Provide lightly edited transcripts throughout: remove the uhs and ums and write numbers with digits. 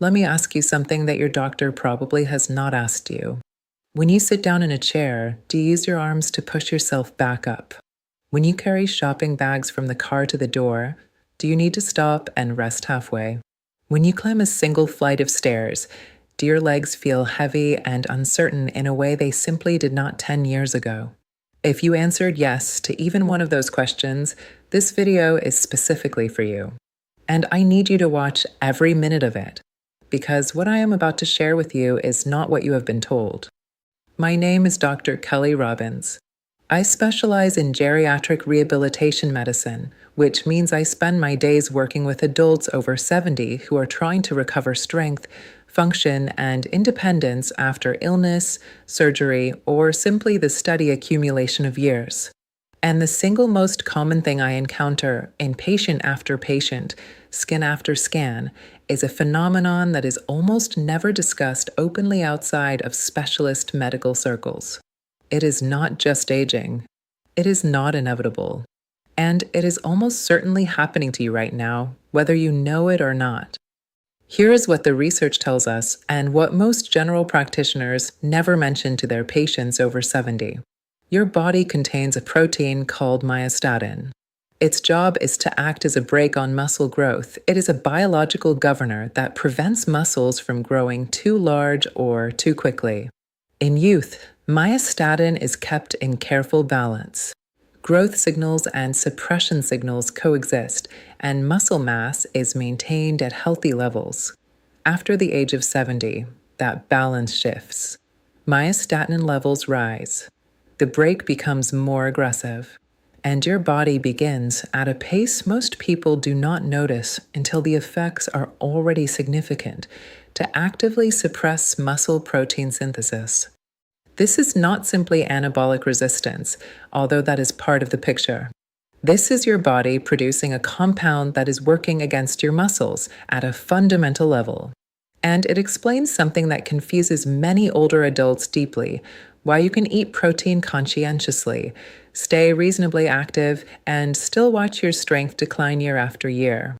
Let me ask you something that your doctor probably has not asked you. When you sit down in a chair, do you use your arms to push yourself back up? When you carry shopping bags from the car to the door, do you need to stop and rest halfway? When you climb a single flight of stairs, do your legs feel heavy and uncertain in a way they simply did not 10 years ago? If you answered yes to even one of those questions, this video is specifically for you. And I need you to watch every minute of it, because what I am about to share with you is not what you have been told. My name is Dr. Kelly Robbins. I specialize in geriatric rehabilitation medicine, which means I spend my days working with adults over 70 who are trying to recover strength, function, and independence after illness, surgery, or simply the steady accumulation of years. And the single most common thing I encounter in patient after patient, scan after scan, is a phenomenon that is almost never discussed openly outside of specialist medical circles. It is not just aging. It is not inevitable. And it is almost certainly happening to you right now, whether you know it or not. Here is what the research tells us and what most general practitioners never mention to their patients over 70. Your body contains a protein called myostatin. Its job is to act as a brake on muscle growth. It is a biological governor that prevents muscles from growing too large or too quickly. In youth, myostatin is kept in careful balance. Growth signals and suppression signals coexist, and muscle mass is maintained at healthy levels. After the age of 70, that balance shifts. Myostatin levels rise. The brake becomes more aggressive, and your body begins at a pace most people do not notice until the effects are already significant to actively suppress muscle protein synthesis. This is not simply anabolic resistance, although that is part of the picture. This is your body producing a compound that is working against your muscles at a fundamental level. And it explains something that confuses many older adults deeply: why you can eat protein conscientiously, stay reasonably active, and still watch your strength decline year after year.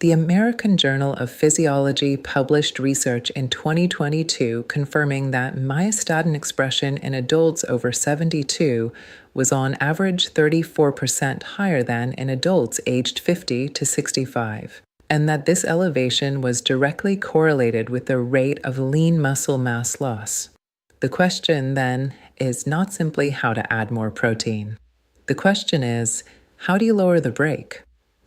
The American Journal of Physiology published research in 2022 confirming that myostatin expression in adults over 72 was on average 34% higher than in adults aged 50 to 65, and that this elevation was directly correlated with the rate of lean muscle mass loss. The question, then, is not simply how to add more protein. The question is, how do you lower the brake?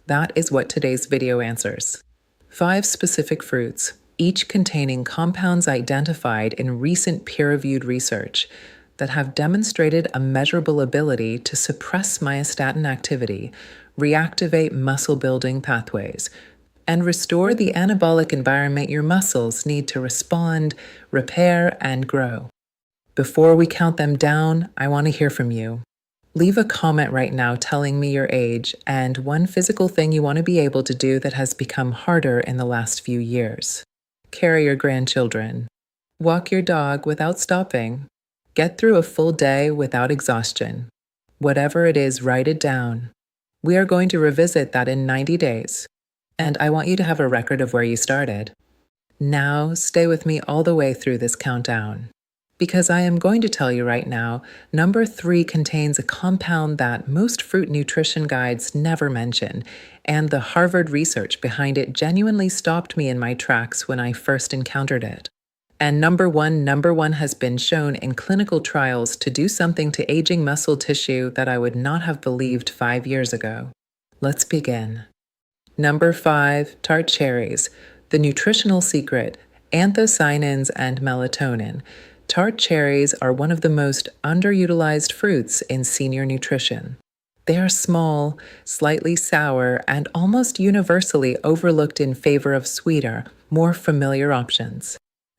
That is what today's video answers. 5 specific fruits, each containing compounds identified in recent peer-reviewed research that have demonstrated a measurable ability to suppress myostatin activity, reactivate muscle-building pathways, and restore the anabolic environment your muscles need to respond, repair, and grow. Before we count them down, I want to hear from you. Leave a comment right now telling me your age and one physical thing you want to be able to do that has become harder in the last few years. Carry your grandchildren. Walk your dog without stopping. Get through a full day without exhaustion. Whatever it is, write it down. We are going to revisit that in 90 days, and I want you to have a record of where you started. Now, stay with me all the way through this countdown, because I am going to tell you right now, number 3 contains a compound that most fruit nutrition guides never mention, and the Harvard research behind it genuinely stopped me in my tracks when I first encountered it. And number one has been shown in clinical trials to do something to aging muscle tissue that I would not have believed 5 years ago. Let's begin. Number 5, tart cherries, the nutritional secret, anthocyanins and melatonin. Tart cherries are one of the most underutilized fruits in senior nutrition. They are small, slightly sour, and almost universally overlooked in favor of sweeter, more familiar options.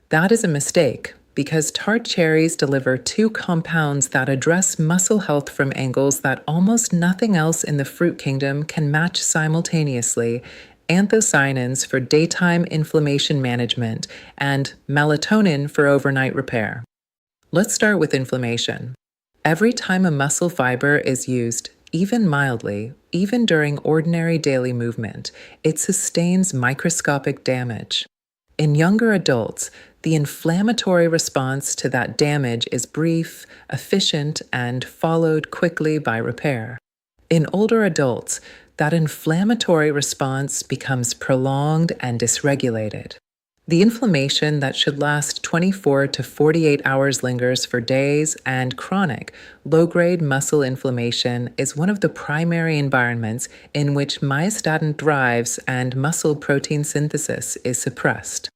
That is a mistake, because tart cherries deliver 2 compounds that address muscle health from angles that almost nothing else in the fruit kingdom can match simultaneously: anthocyanins for daytime inflammation management, and melatonin for overnight repair. Let's start with inflammation. Every time a muscle fiber is used, even mildly, even during ordinary daily movement, it sustains microscopic damage. In younger adults, the inflammatory response to that damage is brief, efficient, and followed quickly by repair. In older adults, that inflammatory response becomes prolonged and dysregulated. The inflammation that should last 24 to 48 hours lingers for days, and chronic, low-grade muscle inflammation is one of the primary environments in which myostatin thrives and muscle protein synthesis is suppressed.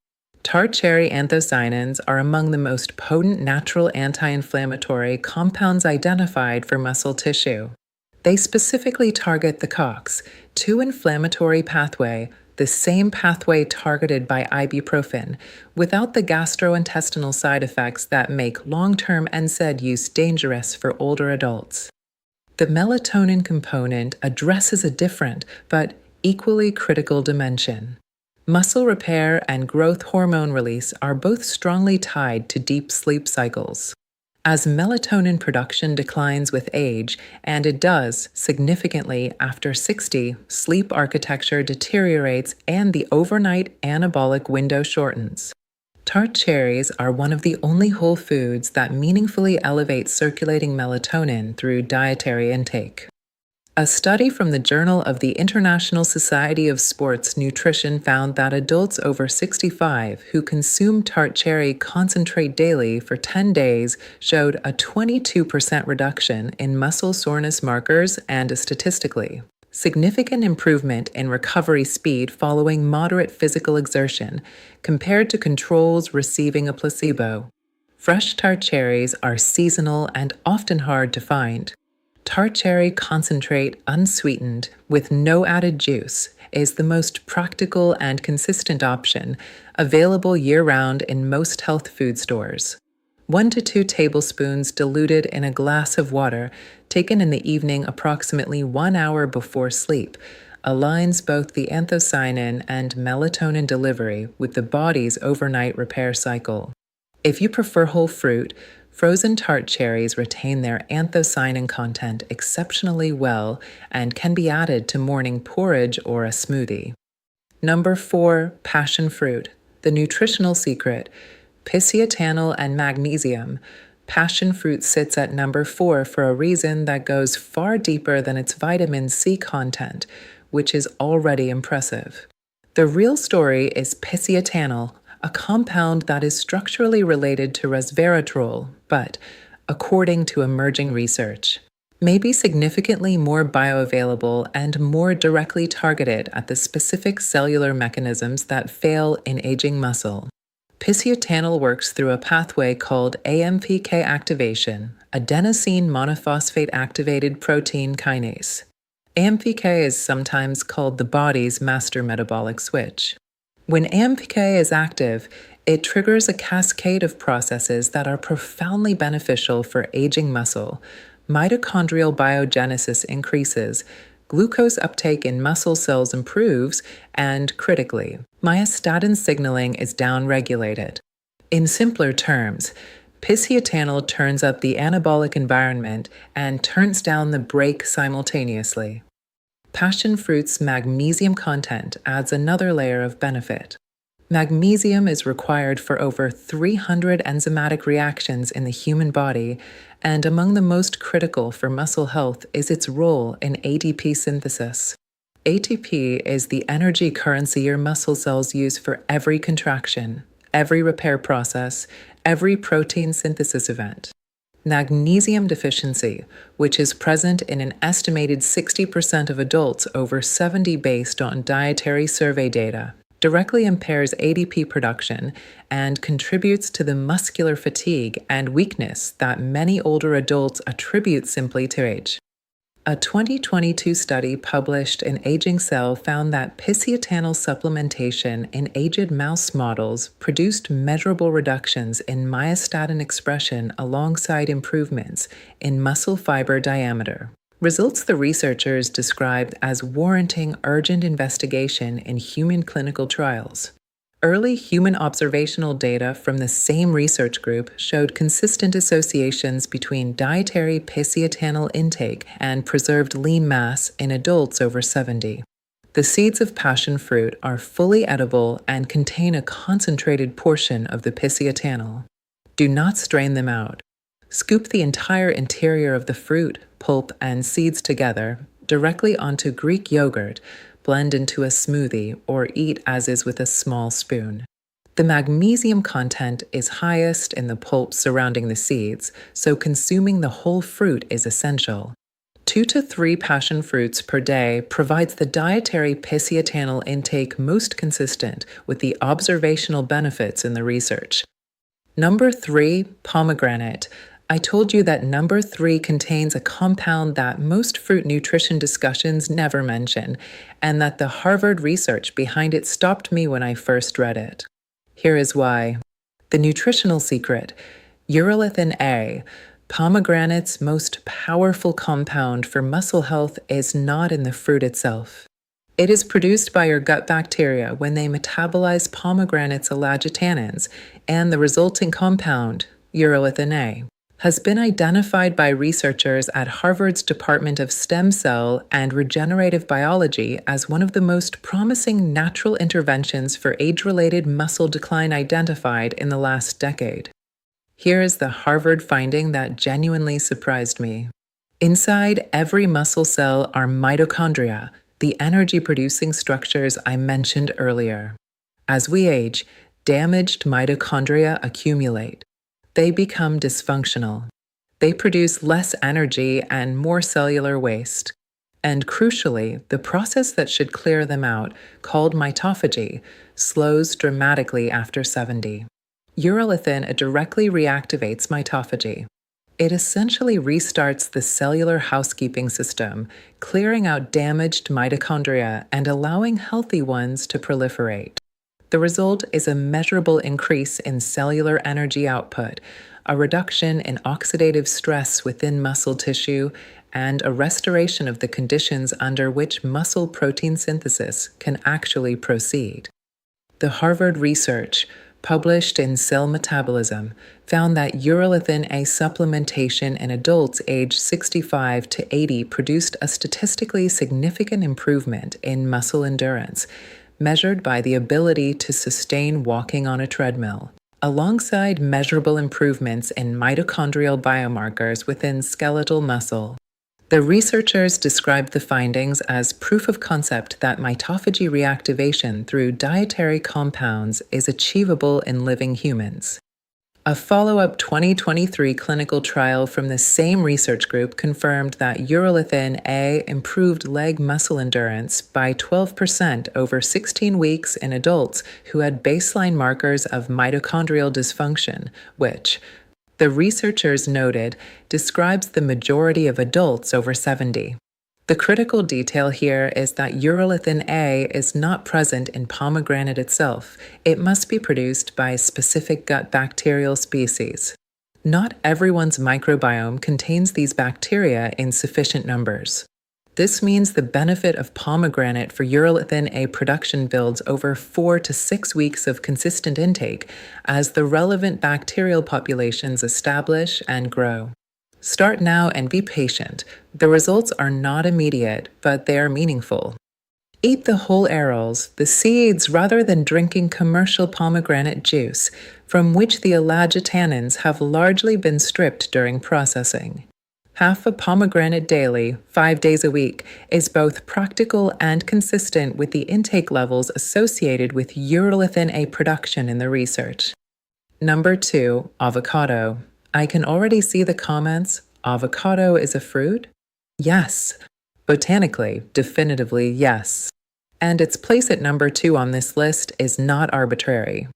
Tart cherry anthocyanins are among the most potent natural anti-inflammatory compounds identified for muscle tissue. They specifically target the COX-2 inflammatory pathway, the same pathway targeted by ibuprofen, without the gastrointestinal side effects that make long-term NSAID use dangerous for older adults. The melatonin component addresses a different but equally critical dimension. Muscle repair and growth hormone release are both strongly tied to deep sleep cycles. As melatonin production declines with age, and it does significantly after 60, sleep architecture deteriorates and the overnight anabolic window shortens. Tart cherries are one of the only whole foods that meaningfully elevate circulating melatonin through dietary intake. A study from the Journal of the International Society of Sports Nutrition found that adults over 65 who consume tart cherry concentrate daily for 10 days showed a 22% reduction in muscle soreness markers and a statistically significant improvement in recovery speed following moderate physical exertion compared to controls receiving a placebo. Fresh tart cherries are seasonal and often hard to find. Tart cherry concentrate unsweetened with no added juice is the most practical and consistent option available year-round in most health food stores. 1 to 2 tablespoons diluted in a glass of water taken in the evening approximately 1 hour before sleep aligns both the anthocyanin and melatonin delivery with the body's overnight repair cycle. If you prefer whole fruit, frozen tart cherries retain their anthocyanin content exceptionally well and can be added to morning porridge or a smoothie. Number 4, passion fruit. The nutritional secret: physiotanol and magnesium. Passion fruit sits at number 4 for a reason that goes far deeper than its vitamin C content, which is already impressive. The real story is physiotanol, a compound that is structurally related to resveratrol, but, according to emerging research, may be significantly more bioavailable and more directly targeted at the specific cellular mechanisms that fail in aging muscle. Physiotanol works through a pathway called AMPK activation, adenosine monophosphate activated protein kinase. AMPK is sometimes called the body's master metabolic switch. When AMPK is active, it triggers a cascade of processes that are profoundly beneficial for aging muscle. Mitochondrial biogenesis increases, glucose uptake in muscle cells improves, and, critically, myostatin signaling is downregulated. In simpler terms, physiotanol turns up the anabolic environment and turns down the brake simultaneously. Passion fruit's magnesium content adds another layer of benefit. Magnesium is required for over 300 enzymatic reactions in the human body, and among the most critical for muscle health is its role in ATP synthesis. ATP is the energy currency your muscle cells use for every contraction, every repair process, every protein synthesis event. Magnesium deficiency, which is present in an estimated 60% of adults over 70 based on dietary survey data, directly impairs ADP production and contributes to the muscular fatigue and weakness that many older adults attribute simply to age. A 2022 study published in Aging Cell found that physiotanol supplementation in aged mouse models produced measurable reductions in myostatin expression alongside improvements in muscle fiber diameter. Results the researchers described as warranting urgent investigation in human clinical trials. Early human observational data from the same research group showed consistent associations between dietary physiotanol intake and preserved lean mass in adults over 70. The seeds of passion fruit are fully edible and contain a concentrated portion of the pisiotannol. Do not strain them out. Scoop the entire interior of the fruit, pulp, and seeds together directly onto Greek yogurt, blend into a smoothie, or eat as is with a small spoon. The magnesium content is highest in the pulp surrounding the seeds, so consuming the whole fruit is essential. 2 to 3 passion fruits per day provides the dietary pisiotannol intake most consistent with the observational benefits in the research. Number 3, pomegranate. I told you that number 3 contains a compound that most fruit nutrition discussions never mention, and that the Harvard research behind it stopped me when I first read it. Here is why. The nutritional secret: urolithin A, pomegranate's most powerful compound for muscle health, is not in the fruit itself. It is produced by your gut bacteria when they metabolize pomegranate's elagitannins, and the resulting compound, urolithin A, has been identified by researchers at Harvard's Department of Stem Cell and Regenerative Biology as one of the most promising natural interventions for age-related muscle decline identified in the last decade. Here is the Harvard finding that genuinely surprised me. Inside every muscle cell are mitochondria, the energy-producing structures I mentioned earlier. As we age, damaged mitochondria accumulate. They become dysfunctional. They produce less energy and more cellular waste. And crucially, the process that should clear them out, called mitophagy, slows dramatically after 70. Urolithin directly reactivates mitophagy. It essentially restarts the cellular housekeeping system, clearing out damaged mitochondria and allowing healthy ones to proliferate. The result is a measurable increase in cellular energy output, a reduction in oxidative stress within muscle tissue, and a restoration of the conditions under which muscle protein synthesis can actually proceed. The Harvard research, published in Cell Metabolism, found that urolithin A supplementation in adults aged 65 to 80 produced a statistically significant improvement in muscle endurance, measured by the ability to sustain walking on a treadmill, alongside measurable improvements in mitochondrial biomarkers within skeletal muscle. The researchers described the findings as proof of concept that mitophagy reactivation through dietary compounds is achievable in living humans. A follow-up 2023 clinical trial from the same research group confirmed that urolithin A improved leg muscle endurance by 12% over 16 weeks in adults who had baseline markers of mitochondrial dysfunction, which, the researchers noted, describes the majority of adults over 70. The critical detail here is that urolithin A is not present in pomegranate itself. It must be produced by a specific gut bacterial species. Not everyone's microbiome contains these bacteria in sufficient numbers. This means the benefit of pomegranate for urolithin A production builds over 4 to 6 weeks of consistent intake as the relevant bacterial populations establish and grow. Start now and be patient. The results are not immediate, but they are meaningful. Eat the whole arils, the seeds, rather than drinking commercial pomegranate juice, from which the elagitannins have largely been stripped during processing. Half a pomegranate daily, 5 days a week, is both practical and consistent with the intake levels associated with urolithin A production in the research. Number 2, avocado. I can already see the comments. Avocado is a fruit? Yes. Botanically, definitively yes. And its place at number 2 on this list is not arbitrary.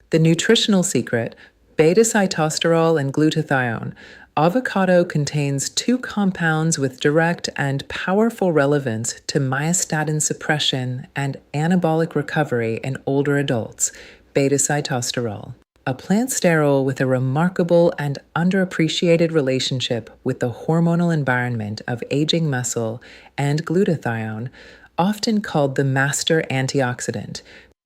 The nutritional secret, beta-sitosterol and glutathione. Avocado contains 2 compounds with direct and powerful relevance to myostatin suppression and anabolic recovery in older adults, beta-sitosterol, a plant sterol with a remarkable and underappreciated relationship with the hormonal environment of aging muscle, and glutathione, often called the master antioxidant,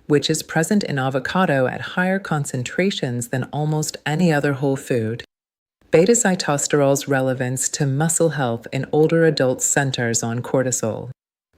which is present in avocado at higher concentrations than almost any other whole food. Beta-sitosterol's relevance to muscle health in older adults centers on cortisol.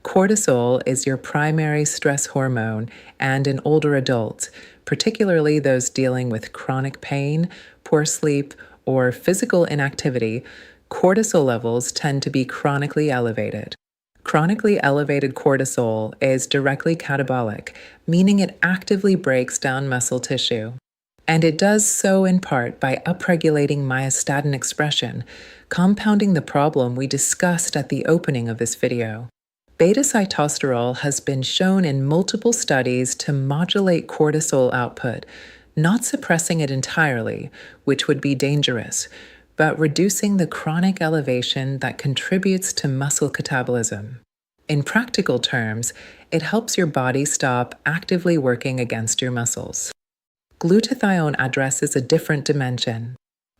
Cortisol is your primary stress hormone, and in older adults, particularly those dealing with chronic pain, poor sleep, or physical inactivity, cortisol levels tend to be chronically elevated. Chronically elevated cortisol is directly catabolic, meaning it actively breaks down muscle tissue. And it does so in part by upregulating myostatin expression, compounding the problem we discussed at the opening of this video. Beta-sitosterol has been shown in multiple studies to modulate cortisol output, not suppressing it entirely, which would be dangerous, but reducing the chronic elevation that contributes to muscle catabolism. In practical terms, it helps your body stop actively working against your muscles. Glutathione addresses a different dimension.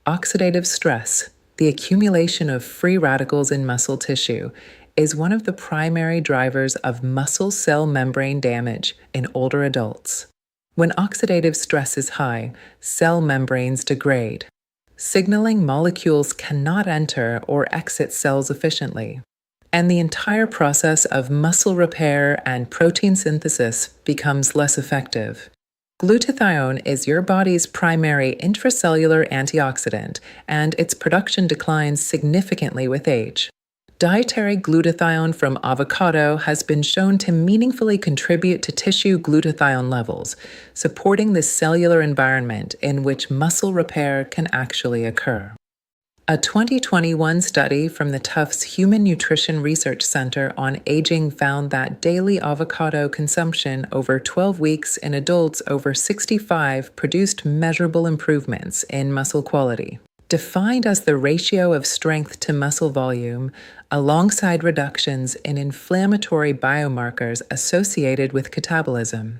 Oxidative stress, the accumulation of free radicals in muscle tissue, is one of the primary drivers of muscle cell membrane damage in older adults. When oxidative stress is high, cell membranes degrade. Signaling molecules cannot enter or exit cells efficiently, and the entire process of muscle repair and protein synthesis becomes less effective. Glutathione is your body's primary intracellular antioxidant, and its production declines significantly with age. Dietary glutathione from avocado has been shown to meaningfully contribute to tissue glutathione levels, supporting the cellular environment in which muscle repair can actually occur. A 2021 study from the Tufts Human Nutrition Research Center on Aging found that daily avocado consumption over 12 weeks in adults over 65 produced measurable improvements in muscle quality, defined as the ratio of strength to muscle volume, alongside reductions in inflammatory biomarkers associated with catabolism.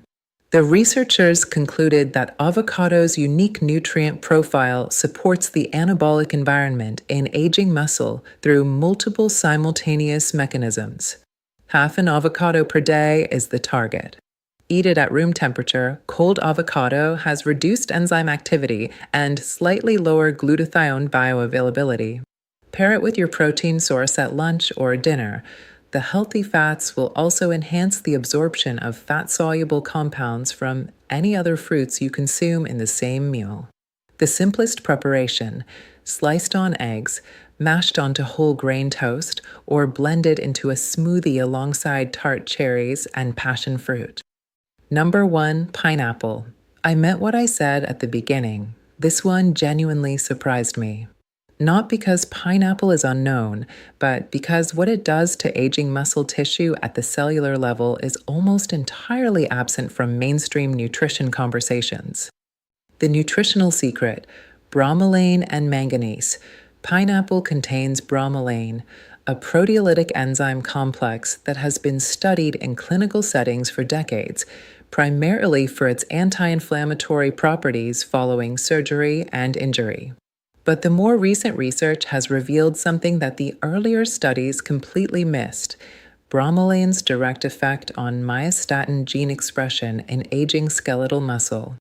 The researchers concluded that avocado's unique nutrient profile supports the anabolic environment in aging muscle through multiple simultaneous mechanisms. Half an avocado per day is the target. Eat it at room temperature, cold avocado has reduced enzyme activity and slightly lower glutathione bioavailability. Pair it with your protein source at lunch or dinner. The healthy fats will also enhance the absorption of fat-soluble compounds from any other fruits you consume in the same meal. The simplest preparation: sliced on eggs, mashed onto whole grain toast, or blended into a smoothie alongside tart cherries and passion fruit. Number 1, pineapple. I meant what I said at the beginning. This one genuinely surprised me. Not because pineapple is unknown, but because what it does to aging muscle tissue at the cellular level is almost entirely absent from mainstream nutrition conversations. The nutritional secret: bromelain and manganese. Pineapple contains bromelain, a proteolytic enzyme complex that has been studied in clinical settings for decades, primarily for its anti-inflammatory properties following surgery and injury. But the more recent research has revealed something that the earlier studies completely missed: bromelain's direct effect on myostatin gene expression in aging skeletal muscle.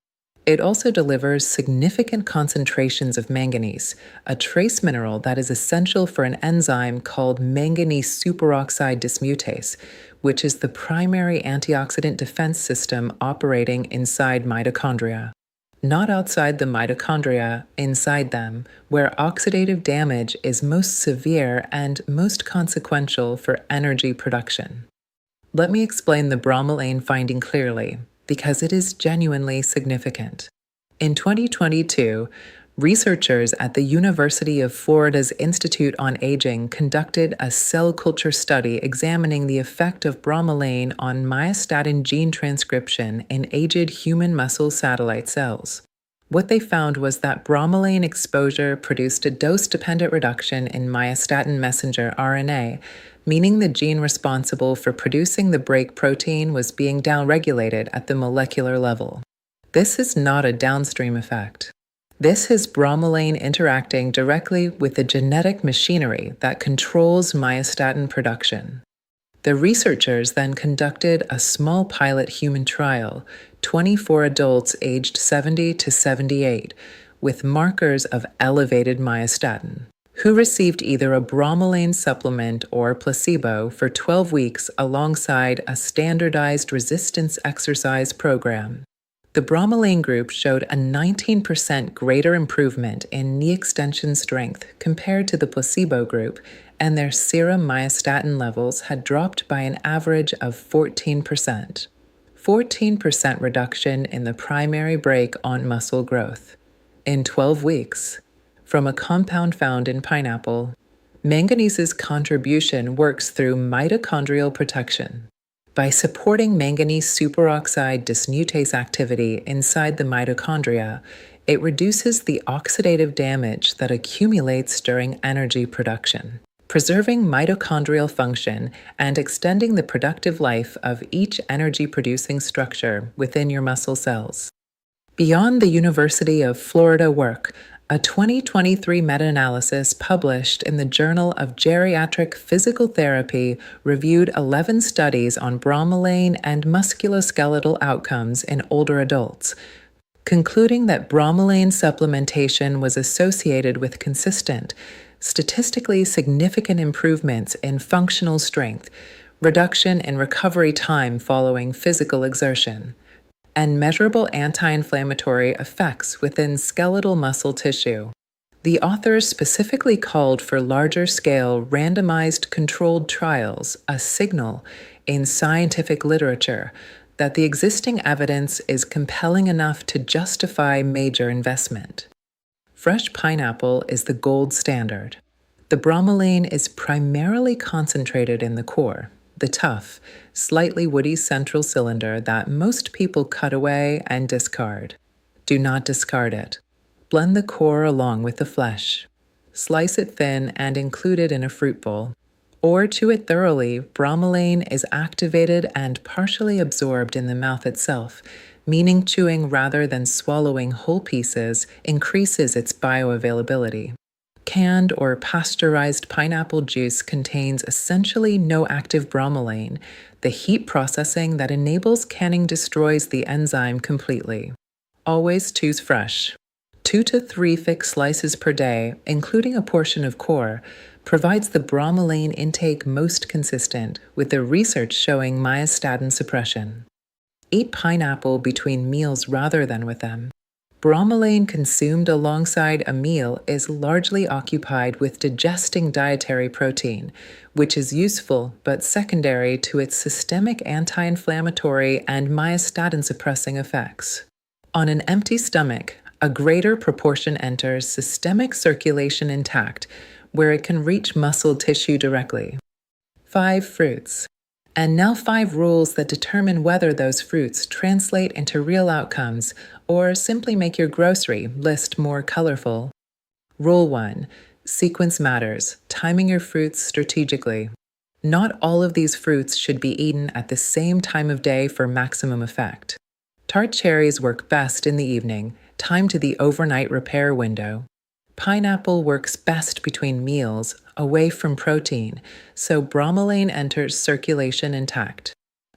It also delivers significant concentrations of manganese, a trace mineral that is essential for an enzyme called manganese superoxide dismutase, which is the primary antioxidant defense system operating inside mitochondria. Not outside the mitochondria, inside them, where oxidative damage is most severe and most consequential for energy production. Let me explain the bromelain finding clearly, because it is genuinely significant. In 2022, researchers at the University of Florida's Institute on Aging conducted a cell culture study examining the effect of bromelain on myostatin gene transcription in aged human muscle satellite cells. What they found was that bromelain exposure produced a dose-dependent reduction in myostatin messenger RNA, meaning the gene responsible for producing the brake protein was being downregulated at the molecular level. This is not a downstream effect. This is bromelain interacting directly with the genetic machinery that controls myostatin production. The researchers then conducted a small pilot human trial, 24 adults aged 70 to 78, with markers of elevated myostatin. Who received either a bromelain supplement or placebo for 12 weeks alongside a standardized resistance exercise program. The bromelain group showed a 19% greater improvement in knee extension strength compared to the placebo group, and their serum myostatin levels had dropped by an average of 14%. 14% reduction in the primary brake on muscle growth. In 12 weeks. From a compound found in pineapple, manganese's contribution works through mitochondrial protection. By supporting manganese superoxide dismutase activity inside the mitochondria, it reduces the oxidative damage that accumulates during energy production, preserving mitochondrial function and extending the productive life of each energy-producing structure within your muscle cells. Beyond the University of Florida work, a 2023 meta-analysis published in the Journal of Geriatric Physical Therapy reviewed 11 studies on bromelain and musculoskeletal outcomes in older adults, concluding that bromelain supplementation was associated with consistent, statistically significant improvements in functional strength, reduction in recovery time following physical exertion, and measurable anti-inflammatory effects within skeletal muscle tissue. The authors specifically called for larger-scale randomized controlled trials, a signal in scientific literature that the existing evidence is compelling enough to justify major investment. Fresh pineapple is the gold standard. The bromelain is primarily concentrated in the core, the tough, slightly woody central cylinder that most people cut away and discard. Do not discard it. Blend the core along with the flesh. Slice it thin and include it in a fruit bowl. Or chew it thoroughly. Bromelain is activated and partially absorbed in the mouth itself, meaning chewing rather than swallowing whole pieces increases its bioavailability. Canned or pasteurized pineapple juice contains essentially no active bromelain. The heat processing that enables canning destroys the enzyme completely. Always choose fresh. 2 to 3 thick slices per day, including a portion of core, provides the bromelain intake most consistent, with the research showing myostatin suppression. Eat pineapple between meals rather than with them. Bromelain consumed alongside a meal is largely occupied with digesting dietary protein, which is useful but secondary to its systemic anti-inflammatory and myostatin-suppressing effects. On an empty stomach, a greater proportion enters systemic circulation intact, where it can reach muscle tissue directly. 5 fruits. And now 5 rules that determine whether those fruits translate into real outcomes or simply make your grocery list more colorful. Rule 1. Sequence matters, timing your fruits strategically. Not all of these fruits should be eaten at the same time of day for maximum effect. Tart cherries work best in the evening, timed to the overnight repair window. Pineapple works best between meals, away from protein, so bromelain enters circulation intact.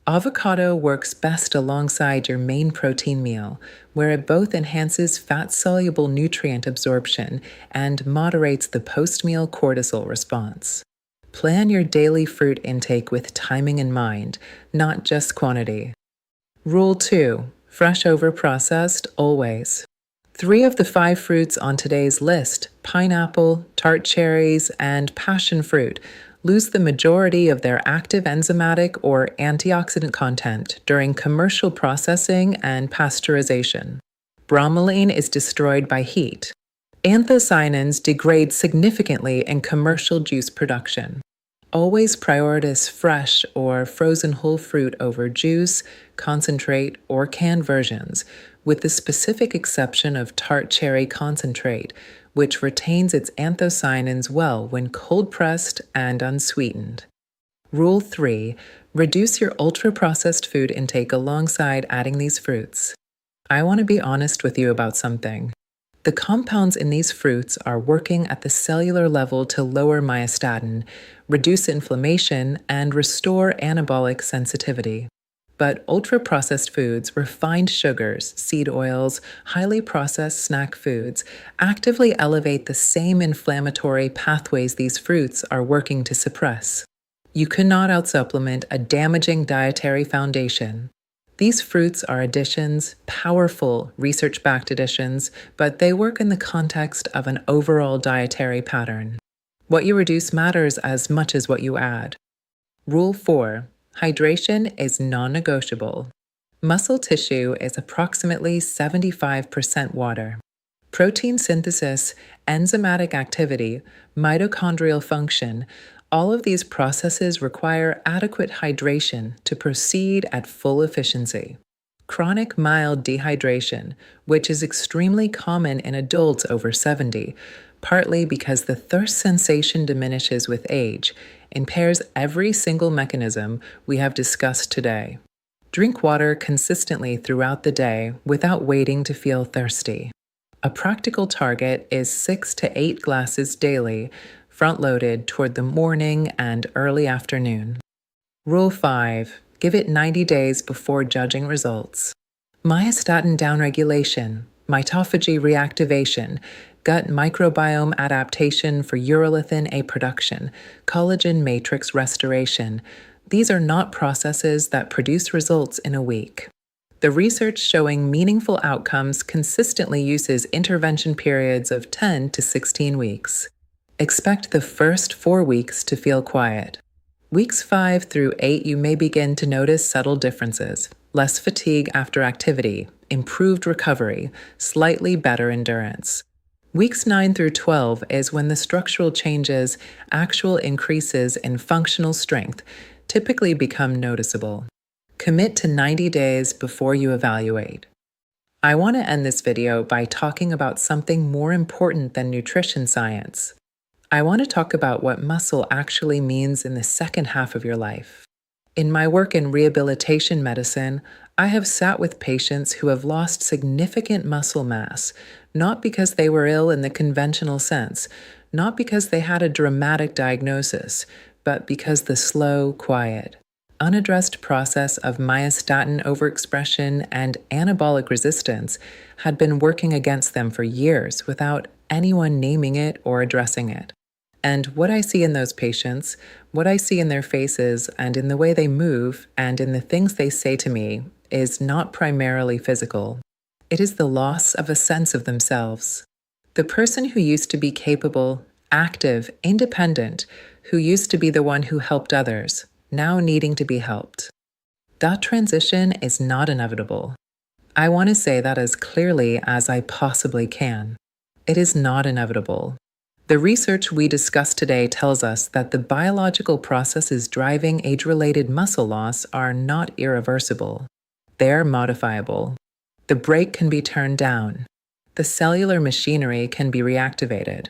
Avocado works best alongside your main protein meal, where it both enhances fat-soluble nutrient absorption and moderates the post-meal cortisol response. Plan your daily fruit intake with timing in mind, not just quantity. Rule 2. Fresh over processed, always. 3 of the 5 fruits on today's list, pineapple, tart cherries, and passion fruit, lose the majority of their active enzymatic or antioxidant content during commercial processing and pasteurization. Bromelain is destroyed by heat. Anthocyanins degrade significantly in commercial juice production. Always prioritize fresh or frozen whole fruit over juice, concentrate, or canned versions, with the specific exception of tart cherry concentrate, which retains its anthocyanins well when cold-pressed and unsweetened. Rule 3. Reduce your ultra-processed food intake alongside adding these fruits. I want to be honest with you about something. The compounds in these fruits are working at the cellular level to lower myostatin, reduce inflammation, and restore anabolic sensitivity. But ultra-processed foods, refined sugars, seed oils, highly processed snack foods actively elevate the same inflammatory pathways these fruits are working to suppress. You cannot outsupplement a damaging dietary foundation. These fruits are additions, powerful, research-backed additions, but they work in the context of an overall dietary pattern. What you reduce matters as much as what you add. Rule 4. Hydration is non-negotiable. Muscle tissue is approximately 75% water. Protein synthesis, enzymatic activity, mitochondrial function, all of these processes require adequate hydration to proceed at full efficiency. Chronic mild dehydration, which is extremely common in adults over 70, partly because the thirst sensation diminishes with age, impairs every single mechanism we have discussed today. Drink water consistently throughout the day without waiting to feel thirsty. A practical target is 6 to 8 glasses daily, front-loaded toward the morning and early afternoon. Rule 5. Give it 90 days before judging results. Myostatin downregulation, mitophagy reactivation, gut microbiome adaptation for urolithin A production, collagen matrix restoration. These are not processes that produce results in a week. The research showing meaningful outcomes consistently uses intervention periods of 10 to 16 weeks. Expect the first 4 weeks to feel quiet. Weeks 5 through 8, you may begin to notice subtle differences: less fatigue after activity, improved recovery, slightly better endurance. Weeks 9 through 12 is when the structural changes, actual increases in functional strength, typically become noticeable. Commit to 90 days before you evaluate. I want to end this video by talking about something more important than nutrition science. I want to talk about what muscle actually means in the second half of your life. In my work in rehabilitation medicine, I have sat with patients who have lost significant muscle mass, not because they were ill in the conventional sense, not because they had a dramatic diagnosis, but because the slow, quiet, unaddressed process of myostatin overexpression and anabolic resistance had been working against them for years without anyone naming it or addressing it. And what I see in those patients, what I see in their faces and in the way they move and in the things they say to me is not primarily physical. It is the loss of a sense of themselves. The person who used to be capable, active, independent, who used to be the one who helped others, now needing to be helped. That transition is not inevitable. I want to say that as clearly as I possibly can. It is not inevitable. The research we discussed today tells us that the biological processes driving age-related muscle loss are not irreversible. They are modifiable. The brake can be turned down. The cellular machinery can be reactivated.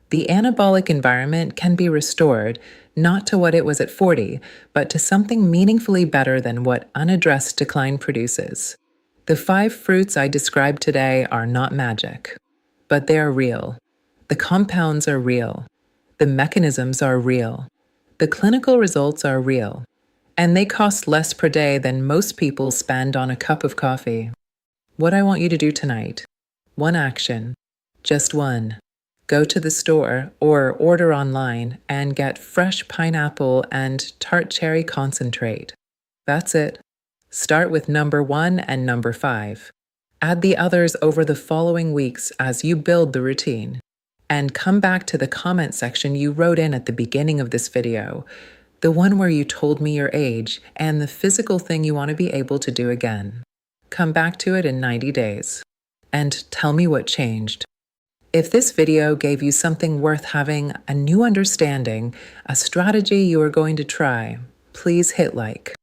The anabolic environment can be restored, not to what it was at 40, but to something meaningfully better than what unaddressed decline produces. The 5 fruits I described today are not magic, but they are real. The compounds are real. The mechanisms are real. The clinical results are real. And they cost less per day than most people spend on a cup of coffee. What I want you to do tonight: one action, just one. Go to the store or order online and get fresh pineapple and tart cherry concentrate. That's it. Start with number 1 and number 5. Add the others over the following weeks as you build the routine. And come back to the comment section you wrote in at the beginning of this video, the one where you told me your age and the physical thing you want to be able to do again. Come back to it in 90 days. And tell me what changed. If this video gave you something worth having, a new understanding, a strategy you are going to try, please hit like.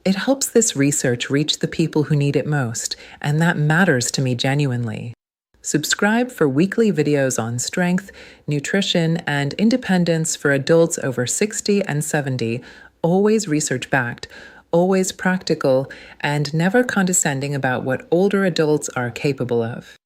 It helps this research reach the people who need it most, and that matters to me genuinely. Subscribe for weekly videos on strength, nutrition, and independence for adults over 60 and 70, always research-backed, always practical, and never condescending about what older adults are capable of.